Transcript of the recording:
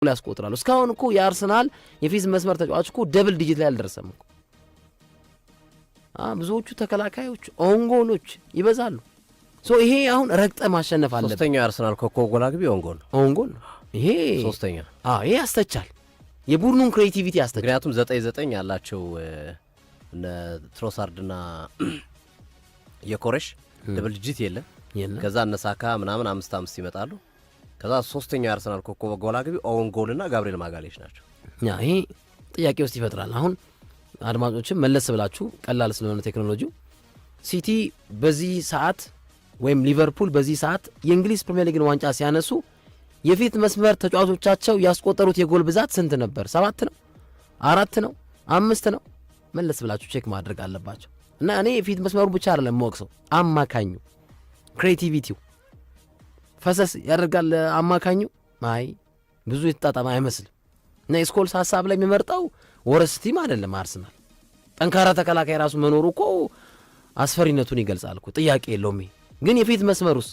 ያስቆጥራሉ። እስካሁን እኮ የአርሰናል የፊት መስመር ተጫዋች እኮ ደብል ዲጂት ላይ አልደረሰም እኮ። ብዙዎቹ ተከላካዮች ኦንጎሎች ይበዛሉ። ይሄ አሁን ረግጠ ማሸነፍ አለበት። ሶስተኛው የአርሰናል ኮከብ ጎል አግቢ ኦንጎል ነው። ይሄ ሶስተኛ ይሄ ያስተቻል፣ የቡድኑን ክሬቲቪቲ ያስተቻል። ምክንያቱም 9-9 ያላቸው እነ ትሮሳርድና የኮሬሽ ደብል ዲጂት የለም። ከዛ እነ ሳካ ምናምን 5-5 ይመጣሉ። ከዛ ሶስተኛው የአርሰናል ኮከብ ጎል አግቢ ኦንጎልና ጋብሪኤል ማጋሌሽ ናቸው። ይሄ ጥያቄ ውስጥ ይፈጥራል። አሁን አድማጮችም መለስ ብላችሁ ቀላል ስለሆነ ቴክኖሎጂው ሲቲ በዚህ ሰዓት ወይም ሊቨርፑል በዚህ ሰዓት የእንግሊዝ ፕሪሚየር ሊግን ዋንጫ ሲያነሱ የፊት መስመር ተጫዋቾቻቸው ያስቆጠሩት የጎል ብዛት ስንት ነበር? 7 ነው? 4 ነው? 5 ነው? መለስ ብላችሁ ቼክ ማድረግ አለባቸው። እና እኔ የፊት መስመሩ ብቻ አይደለም የምወቅሰው፣ አማካኙ ክሬቲቪቲው ፈሰስ ያደርጋል። አማካኙ ብዙ የተጣጣመ አይመስልም። እና የስኮልስ ሀሳብ ላይ የሚመርጠው ወረስቲም አይደለም። አርሰናል ጠንካራ ተከላካይ ራሱ መኖሩ እኮ አስፈሪነቱን ይገልጻል እኮ፣ ጥያቄ የለውም። ግን የፊት መስመሩስ